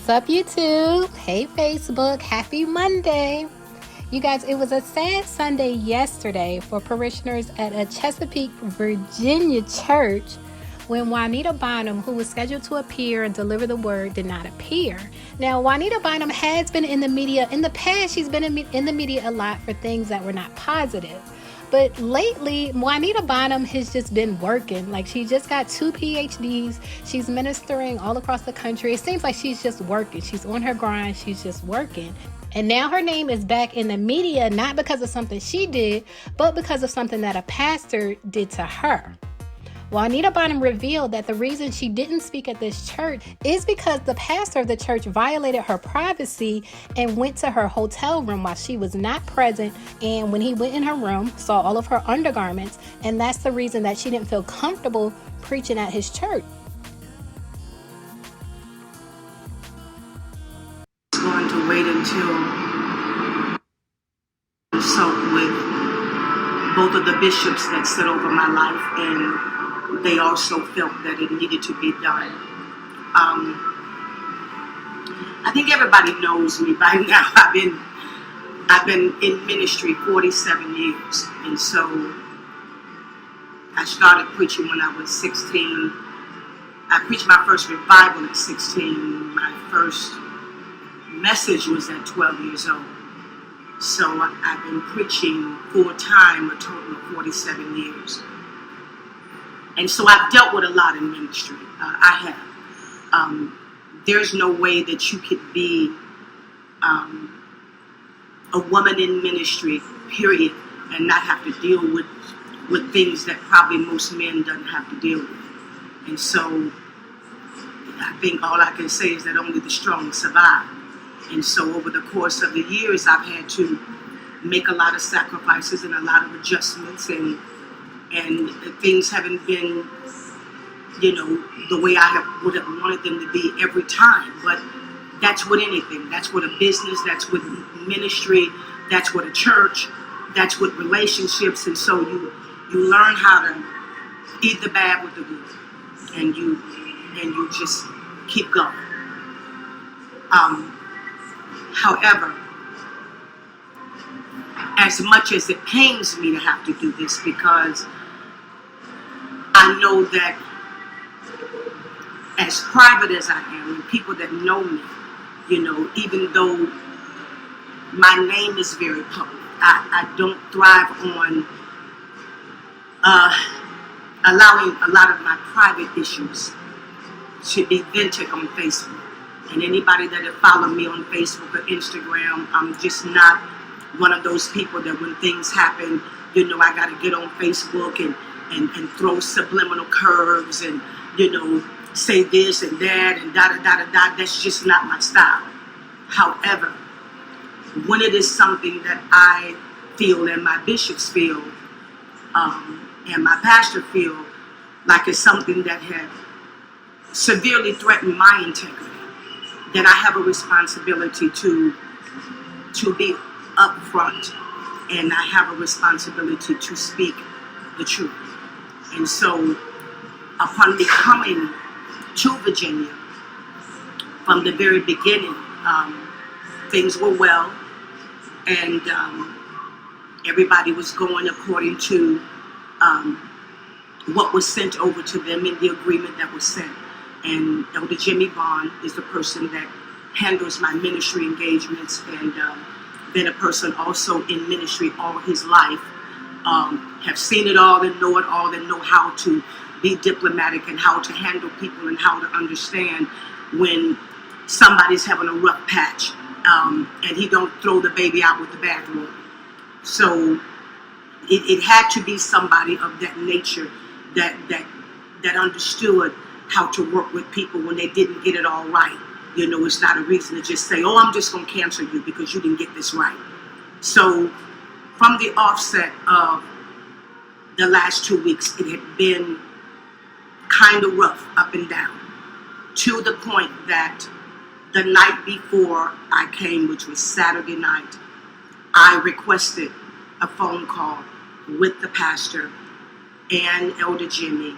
What's up, YouTube? Hey, Facebook. Happy Monday. You guys, it was a sad Sunday yesterday for parishioners at a Chesapeake, Virginia church when Juanita Bynum, who was scheduled to appear and deliver the word, did not appear. Now, Juanita Bynum has been in the media. In the past, she's been in the media a lot for things that were not positive. But lately, Juanita Bynum has just been working. Like, she just got 2 PhDs. She's ministering all across the country. It seems like she's just working. She's on her grind. She's just working. And now her name is back in the media, not because of something she did, but because of something that a pastor did to her. Juanita Bynum revealed that the reason she didn't speak at this church is because the pastor of the church violated her privacy and went to her hotel room while she was not present. And when he went in her room, saw all of her undergarments, and that's the reason that she didn't feel comfortable preaching at his church. I'm going to wait until I consult with both of the bishops that sit over my life, and they also felt that it needed to be done. I think everybody knows me by now. I've been in ministry 47 years, and so I started preaching when I was 16. I preached my first revival at 16. My first message was at 12 years old. So I've been preaching full time a total of 47 years. And so I've dealt with a lot in ministry. I have. There's no way that you could be a woman in ministry, period, and not have to deal with things that probably most men don't have to deal with. And so I think all I can say is that only the strong survive. And so over the course of the years, I've had to make a lot of sacrifices and a lot of adjustments, and things haven't been, the way I would have wanted them to be every time. But that's with anything. That's with a business. That's with ministry. That's with a church. That's with relationships. And so you learn how to eat the bad with the good, and you just keep going. However, as much as it pains me to have to do this, because I know that as private as I am, and people that know me, even though my name is very public, I don't thrive on allowing a lot of my private issues to be vented on Facebook. And anybody that have followed me on Facebook or Instagram, I'm just not one of those people that when things happen, I got to get on Facebook and throw subliminal curves and, say this and that and da-da-da-da-da. That's just not my style. However, when it is something that I feel and my bishops feel and my pastor feel like it's something that had severely threatened my integrity, then I have a responsibility to be upfront, and I have a responsibility to speak the truth. And so upon me coming to Virginia, from the very beginning, things were well, and everybody was going according to what was sent over to them in the agreement that was sent. And Elder Jimmy Bond is the person that handles my ministry engagements, and been a person also in ministry all his life, have seen it all and know how to be diplomatic and how to handle people and how to understand when somebody's having a rough patch, and he don't throw the baby out with the bathwater. So it had to be somebody of that nature that understood how to work with people when they didn't get it all right. It's not a reason to just say, I'm just going to cancel you because you didn't get this right. So from the offset of the last 2 weeks, it had been kind of rough up and down, to the point that the night before I came, which was Saturday night, I requested a phone call with the pastor and Elder Jimmy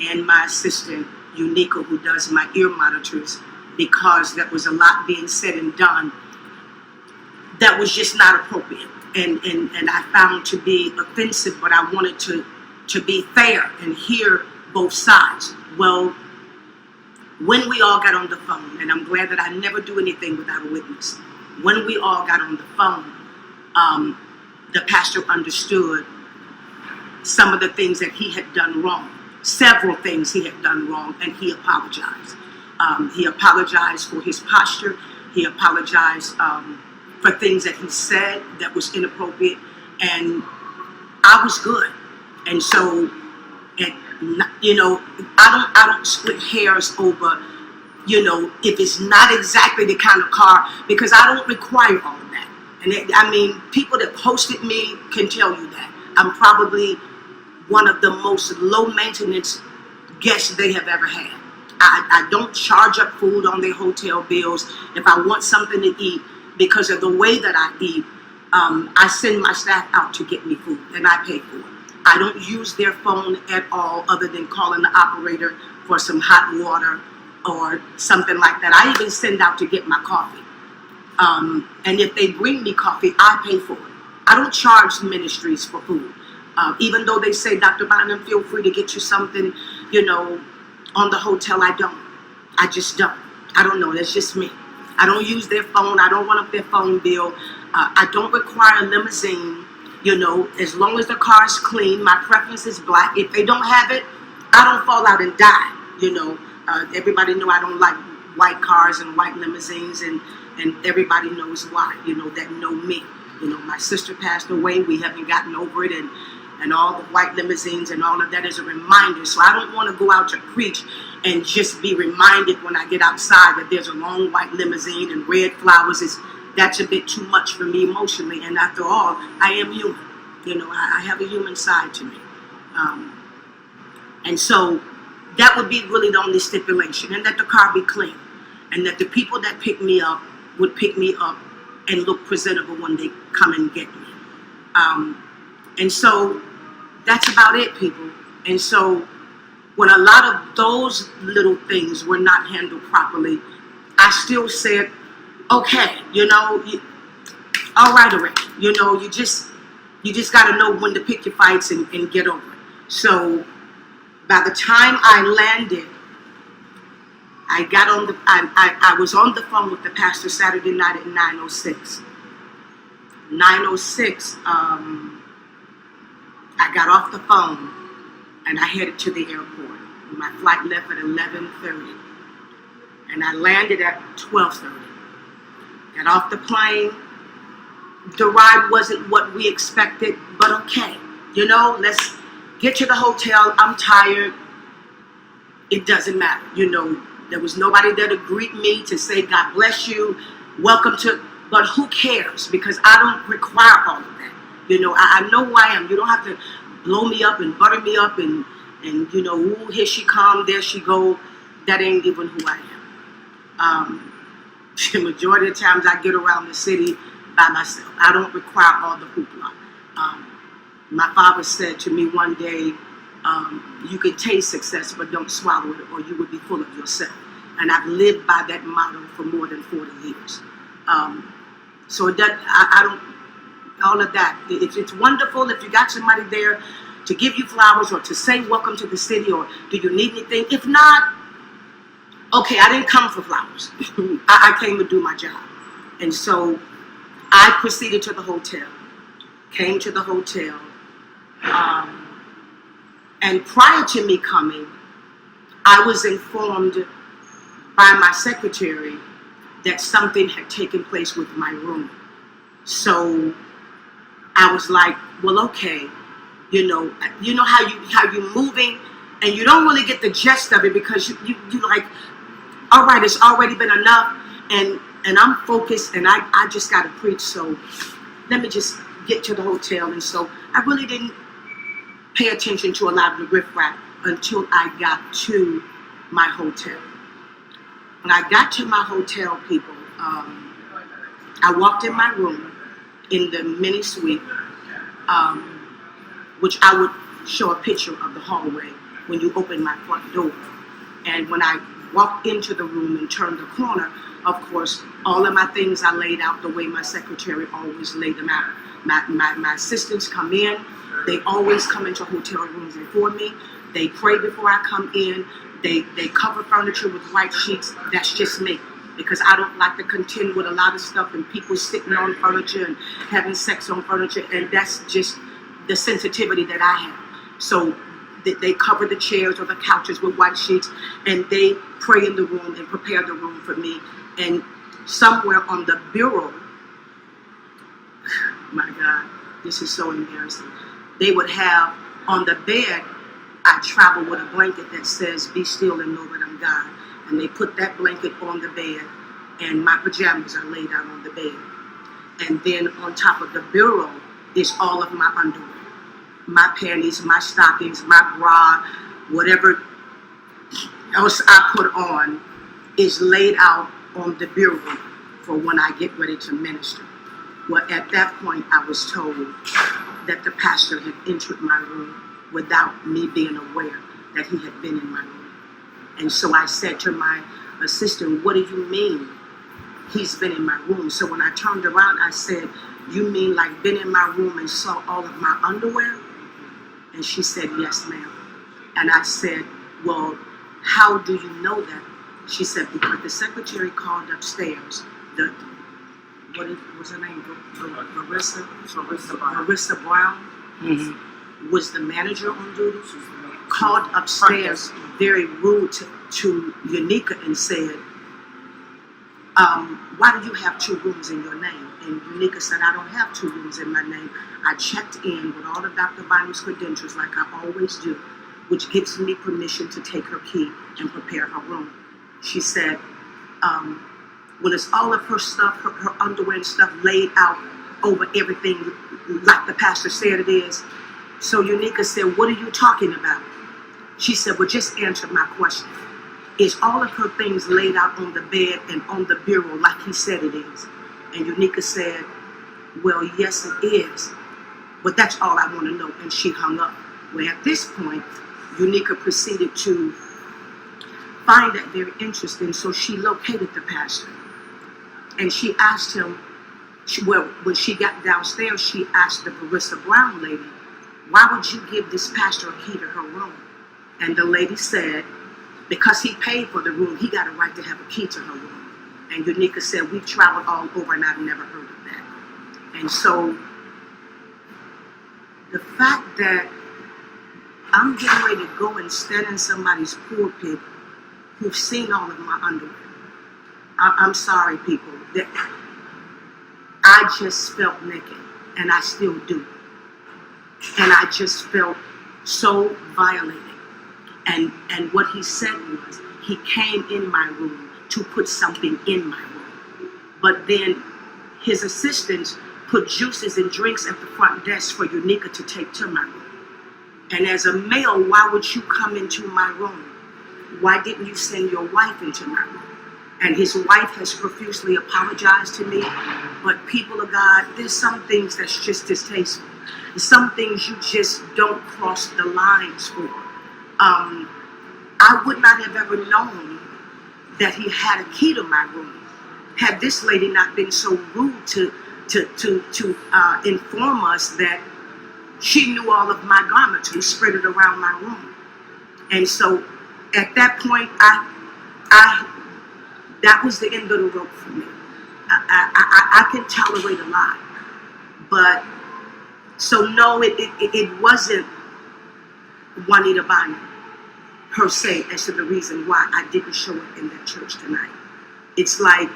and my assistant, Unica, who does my ear monitors, because there was a lot being said and done that was just not appropriate, and I found to be offensive. But I wanted to be fair and hear both sides. Well, when we all got on the phone, and I'm glad that I never do anything without a witness. When we all got on the phone, the pastor understood some of the things that he had done wrong, several things he had done wrong, and he apologized. He apologized for his posture. He apologized for things that he said that was inappropriate, and I was good. And so, I don't split hairs over, if it's not exactly the kind of car, because I don't require all of that. And people that hosted me can tell you that I'm probably one of the most low maintenance guests they have ever had. I don't charge up food on their hotel bills. If I want something to eat, because of the way that I eat, I send my staff out to get me food, and I pay for it. I don't use their phone at all, other than calling the operator for some hot water or something like that. I even send out to get my coffee. And if they bring me coffee, I pay for it. I don't charge ministries for food. Even though they say, Dr. Bynum, feel free to get you something, on the hotel, I don't. I just don't. I don't know. That's just me. I don't use their phone. I don't run up their phone bill. I don't require a limousine. As long as the car is clean, my preference is black. If they don't have it, I don't fall out and die. Everybody know I don't like white cars and white limousines, and everybody knows why, that know me. My sister passed away. We haven't gotten over it, and all the white limousines and all of that is a reminder. So I don't want to go out to preach and just be reminded when I get outside that there's a long white limousine and red flowers. That's a bit too much for me emotionally. And after all, I am human. I have a human side to me. And so that would be really the only stipulation, and that the car be clean, and that the people that pick me up would pick me up and look presentable when they come and get me. And so that's about it, people. And so when a lot of those little things were not handled properly, I still said, okay, all right already. You just got to know when to pick your fights and get over it. So by the time I landed, I was on the phone with the pastor Saturday night at 9:06. 9:06, I got off the phone and I headed to the airport. My flight left at 11:30, and I landed at 12:30. Got off the plane. The ride wasn't what we expected, but okay. Let's get to the hotel. I'm tired. It doesn't matter. There was nobody there to greet me, to say, God bless you, welcome to, but who cares? Because I don't require all of that. I know who I am. You don't have to blow me up and butter me up and ooh, here she come, there she go. That ain't even who I am. The majority of the times I get around the city by myself. I don't require all the hoopla. My father said to me one day, you can taste success, but don't swallow it, or you would be full of yourself. And I've lived by that motto for more than 40 years. So that I don't, all of that. It's wonderful if you got somebody there to give you flowers or to say welcome to the city, or do you need anything? If not, okay, I didn't come for flowers. I came to do my job. And so I proceeded to the hotel, came to the hotel. And prior to me coming, I was informed by my secretary that something had taken place with my room. So I was like, well, okay, how you moving, and you don't really get the gist of it, because you like, all right, it's already been enough, and I'm focused, and I just got to preach, so let me just get to the hotel. And so I really didn't pay attention to a lot of the riffraff until I got to my hotel. When I got to my hotel, people, I walked in my room in the mini suite, which I would show a picture of the hallway when you open my front door. And when I walked into the room and turned the corner, of course, all of my things I laid out the way my secretary always laid them out. My assistants come in. They always come into hotel rooms before me. They pray before I come in. They cover furniture with white sheets. That's just me, because I don't like to contend with a lot of stuff and people sitting on furniture and having sex on furniture, and that's just the sensitivity that I have. So they cover the chairs or the couches with white sheets, and they pray in the room and prepare the room for me. And somewhere on the bureau, my God, this is so embarrassing. They would have on the bed, I travel with a blanket that says, "Be still and know that I'm God." And they put that blanket on the bed, and my pajamas are laid out on the bed. And then on top of the bureau is all of my underwear, my panties, my stockings, my bra, whatever else I put on is laid out on the bureau for when I get ready to minister. Well, at that point, I was told that the pastor had entered my room without me being aware that he had been in my room. And so I said to my assistant, "What do you mean he's been in my room?" So when I turned around, I said, "You mean like been in my room and saw all of my underwear?" And she said, "Yes, ma'am." And I said, "Well, how do you know that?" She said, "Because the secretary called upstairs. What was her name? Marissa Brown was the manager on duty. Called upstairs, very rude to Unica, and said, "Why do you have 2 rooms in your name?" And Unica said, "I don't have 2 rooms in my name. I checked in with all of Dr. Bynum's credentials like I always do, which gives me permission to take her key and prepare her room." She said, when it's all of her stuff, her underwear and stuff laid out over everything like the pastor said it is. So Unica said, "What are you talking about?" She said, "Well, just answer my question. Is all of her things laid out on the bed and on the bureau like he said it is?" And Unica said, "Well, yes, it is. But that's all I want to know." And she hung up. Well, at this point, Unica proceeded to find that very interesting. So she located the pastor. And she asked him, when she got downstairs, she asked the Marissa Brown lady, "Why would you give this pastor a key to her room?" And the lady said, "Because he paid for the room, he got a right to have a key to her room." And Unica said, "We've traveled all over and I've never heard of that." And so the fact that I'm getting ready to go and stand in somebody's pulpit who've seen all of my underwear, I'm sorry, people, that I just felt naked, and I still do. And I just felt so violated. And what he said was, he came in my room to put something in my room. But then his assistants put juices and drinks at the front desk for Unica to take to my room. And as a male, why would you come into my room? Why didn't you send your wife into my room? And his wife has profusely apologized to me. But people of God, there's some things that's just distasteful. Some things you just don't cross the lines for. I would not have ever known that he had a key to my room had this lady not been so rude to inform us that she knew all of my garments and spread it around my room. And so at that point, that was the end of the rope for me. I can tolerate a lot, but so no, it wasn't Juanita Bynum per se as to the reason why I didn't show up in that church tonight. It's like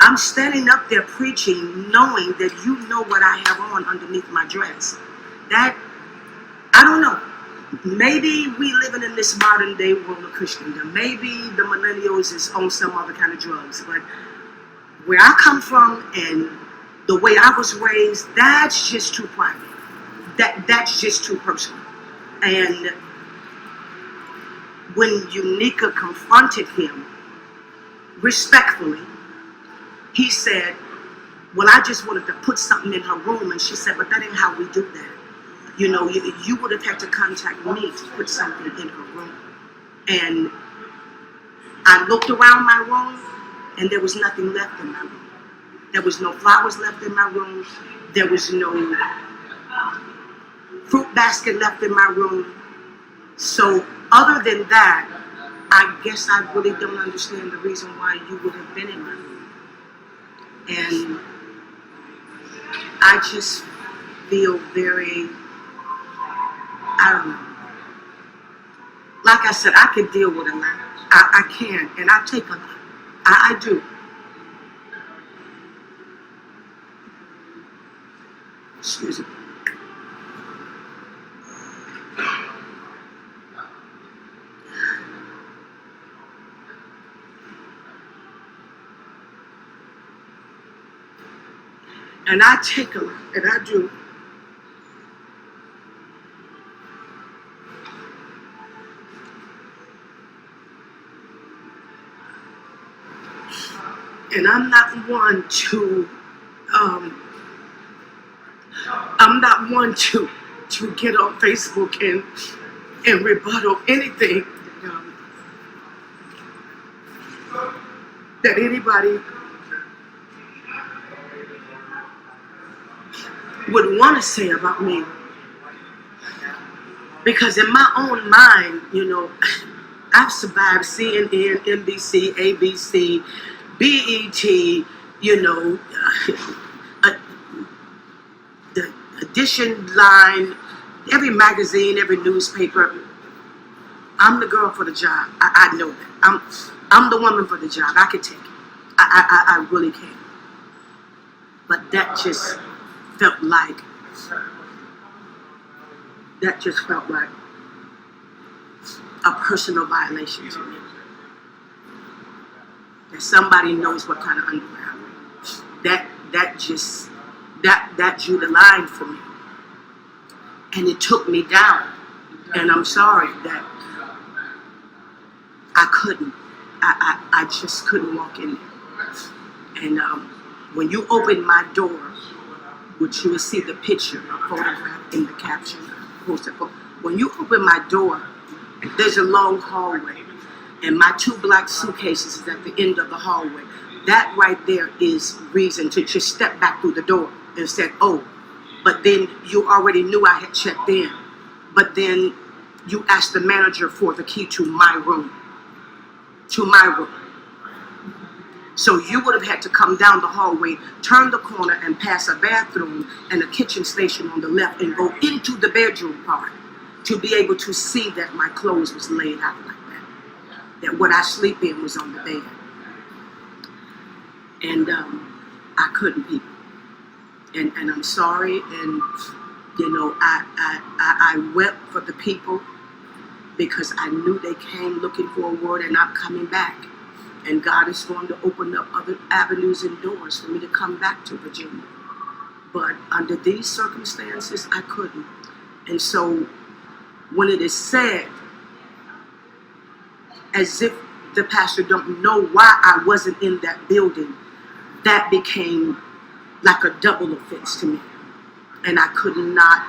I'm standing up there preaching, knowing that you know what I have on underneath my dress. That I don't know. Maybe we living in this modern day world of Christendom. Maybe the millennials is on some other kind of drugs. But where I come from and the way I was raised, that's just too private. That's just too personal. And when Unica confronted him respectfully, he said, "Well, I just wanted to put something in her room." And she said, "But that ain't how we do that. You know, you would have had to contact me to put something in her room." And I looked around my room and there was nothing left in my room. There was no flowers left in my room. There was no fruit basket left in my room. So other than that, I guess I really don't understand the reason why you would have been in my room. And I just feel very, I don't know. Like I said, I can deal with a lot. I can, and I take a lot. I do. Excuse me. And I take a lot, and I do. And I'm not one to, get on Facebook and rebuttal anything that anybody would want to say about me. Because in my own mind, I've survived CNN, NBC, ABC, BET, the edition line, every magazine, every newspaper. I'm the girl for the job. I know that. I'm the woman for the job. I can take it. I really can. But that just felt like a personal violation to me. That somebody knows what kind of underwear I wear. That drew the line for me. And it took me down. And I'm sorry that I couldn't. I just couldn't walk in there. And when you open my door, which you will see the picture, a photograph in the caption, when you open my door, there's a long hallway. And my 2 black suitcases is at the end of the hallway. That right there is reason to just step back through the door and said, oh, but then you already knew I had checked in. But then you asked the manager for the key to my room. So you would have had to come down the hallway, turn the corner and pass a bathroom and a kitchen station on the left and go into the bedroom part to be able to see that my clothes was laid out like that. That what I sleep in was on the bed. And I couldn't, people. And I'm sorry, and I wept for the people because I knew they came looking for a word and I'm coming back. And God is going to open up other avenues and doors for me to come back to Virginia. But under these circumstances, I couldn't. And so when it is said, as if the pastor don't know why I wasn't in that building, that became like a double offense to me. And I could not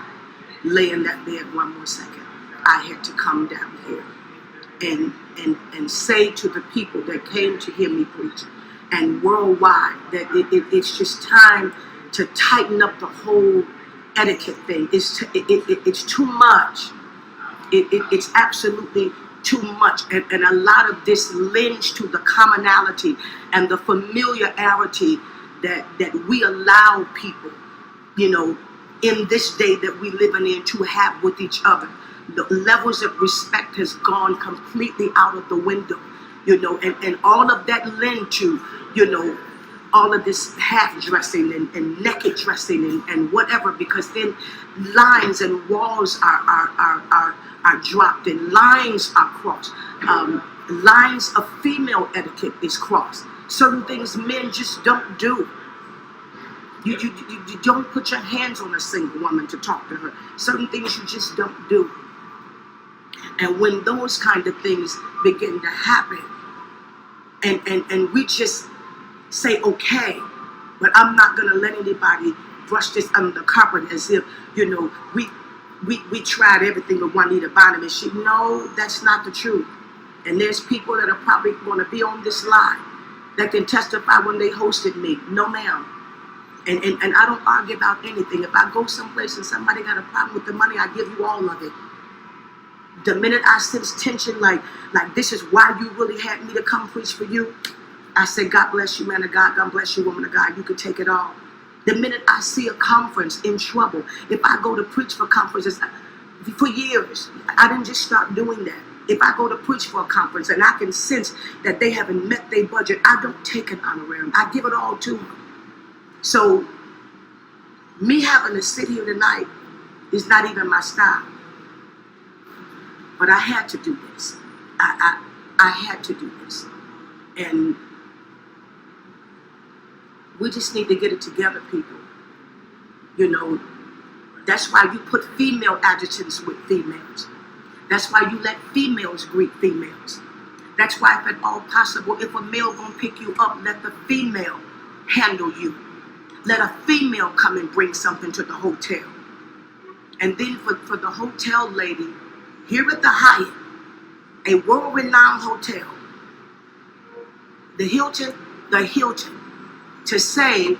lay in that bed one more second. I had to come down here and say to the people that came to hear me preach and worldwide that it's just time to tighten up the whole etiquette thing. It's too much. It's absolutely too much. And a lot of this lends to the commonality and the familiarity that we allow people, in this day that we living in to have with each other. The levels of respect has gone completely out of the window, and all of that lend to, all of this half dressing and naked dressing and whatever, because then lines and walls are dropped and lines are crossed. Lines of female etiquette is crossed. Certain things men just don't do. You don't put your hands on a single woman to talk to her. Certain things you just don't do. And when those kind of things begin to happen, and we just say, okay, but I'm not going to let anybody brush this under the carpet as if, we tried everything with Juanita Bynum, and no, that's not the truth. And there's people that are probably going to be on this line that can testify when they hosted me. No, ma'am. And I don't argue about anything. If I go someplace and somebody got a problem with the money, I give you all of it. The minute I sense tension, like this is why you really had me to come preach for you, I say, God bless you, man of God. God bless you, woman of God. You can take it all. The minute I see a conference in trouble, if I go to preach for conferences, for years, I didn't just start doing that. If I go to preach for a conference and I can sense that they haven't met their budget, I don't take an honorarium. I give it all to them. So me having to sit here tonight is not even my style. But I had to do this. I had to do this. And we just need to get it together, people. You know, that's why you put female adjutants with females. That's why you let females greet females. That's why, if at all possible, if a male gonna pick you up, let the female handle you. Let a female come and bring something to the hotel. And then for the hotel lady, here at the Hyatt, a world-renowned hotel, the Hilton, to say,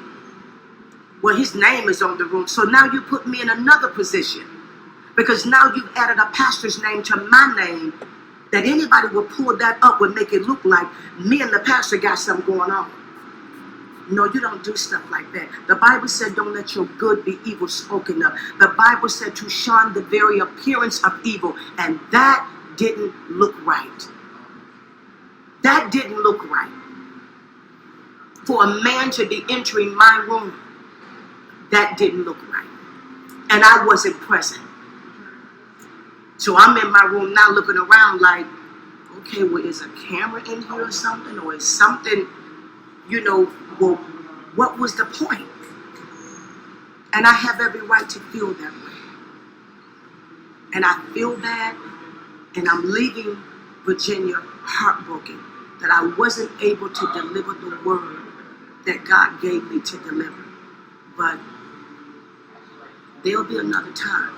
well, his name is on the room. So now you put me in another position, because now you've added a pastor's name to my name, that anybody will pull that up would make it look like me and the pastor got something going on. No, you don't do stuff like that. The Bible said, don't let your good be evil spoken of. The Bible said to shun the very appearance of evil, and that didn't look right. That didn't look right. For a man to be entering my room, that didn't look right. And I wasn't present. So I'm in my room now looking around like, okay, well, is a camera in here or something? Or is something, you know, well, what was the point? And I have every right to feel that way. And I feel bad, and I'm leaving Virginia heartbroken that I wasn't able to deliver the word that God gave me to deliver. But there'll be another time.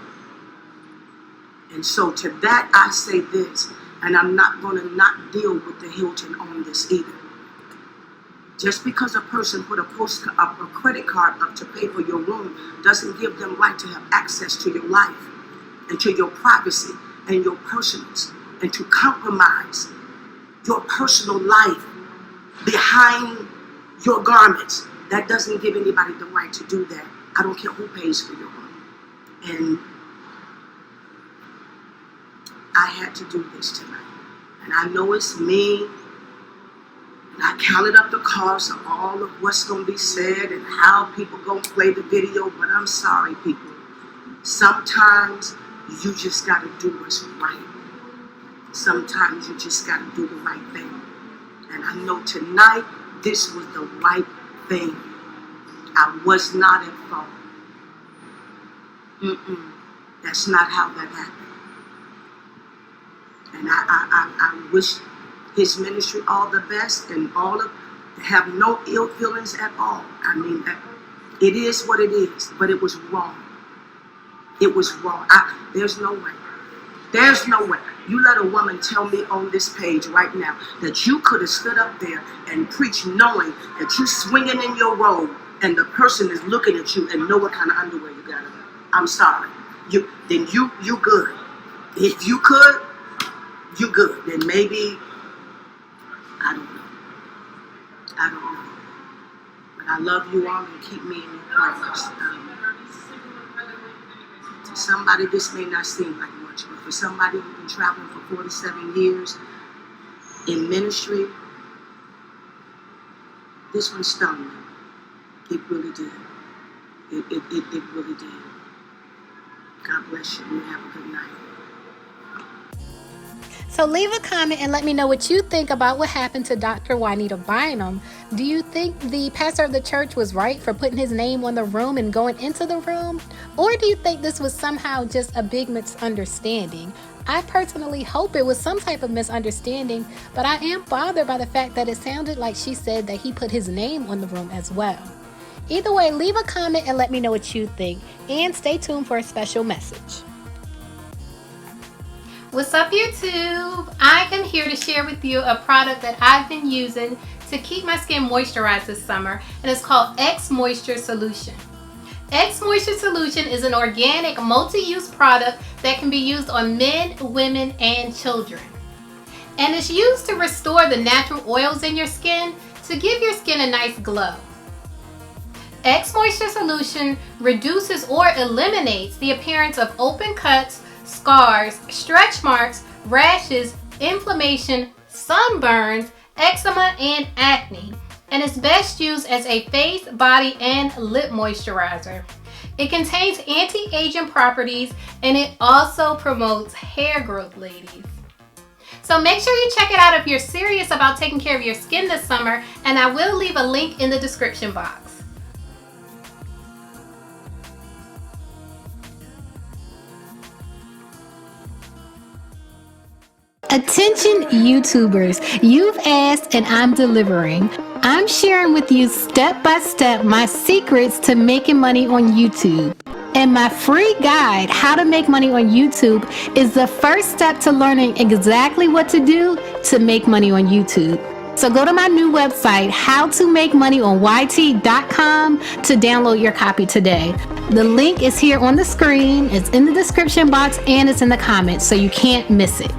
And so to that I say this, and I'm not going to not deal with the Hilton on this either. Just because a person put a credit card up to pay for your room doesn't give them right to have access to your life and to your privacy and your personals, and to compromise your personal life behind your garments. That doesn't give anybody the right to do that. I don't care who pays for your room. And I had to do this tonight. And I know it's me. And I counted up the cost of all of what's going to be said and how people going to play the video. But I'm sorry, people. Sometimes you just got to do what's right. Sometimes you just got to do the right thing. And I know tonight this was the right thing. I was not at fault. That's not how that happened. And I wish his ministry all the best, and all of have no ill feelings at all. I mean, it is what it is, but it was wrong. It was wrong. There's no way. There's no way. You let a woman tell me on this page right now that you could have stood up there and preached knowing that you're swinging in your robe and the person is looking at you and know what kind of underwear you got on. I'm sorry. You good. If you could, you good. Then maybe, I don't know. But I love you all, and keep me in your prayers. To somebody, this may not seem like much, but for somebody who's been traveling for 47 years in ministry, this one stung me. It really did. It really did. God bless you, and have a good night. So leave a comment and let me know what you think about what happened to Dr. Juanita Bynum. Do you think the pastor of the church was right for putting his name on the room and going into the room? Or do you think this was somehow just a big misunderstanding? I personally hope it was some type of misunderstanding, but I am bothered by the fact that it sounded like she said that he put his name on the room as well. Either way, leave a comment and let me know what you think, and stay tuned for a special message. What's up, YouTube? I am here to share with you a product that I've been using to keep my skin moisturized this summer, and it's called X Moisture Solution. X Moisture Solution is an organic multi-use product that can be used on men, women, and children. And it's used to restore the natural oils in your skin to give your skin a nice glow. X Moisture Solution reduces or eliminates the appearance of open cuts, scars, stretch marks, rashes, inflammation, sunburns, eczema, and acne. And it's best used as a face, body, and lip moisturizer. It contains anti-aging properties, and it also promotes hair growth, ladies. So make sure you check it out if you're serious about taking care of your skin this summer, and I will leave a link in the description box. Attention YouTubers, you've asked and I'm delivering. I'm sharing with you step by step my secrets to making money on YouTube. And my free guide, How to Make Money on YouTube, is the first step to learning exactly what to do to make money on YouTube. So go to my new website, howtomakemoneyonyt.com, to download your copy today. The link is here on the screen, it's in the description box, and it's in the comments, so you can't miss it.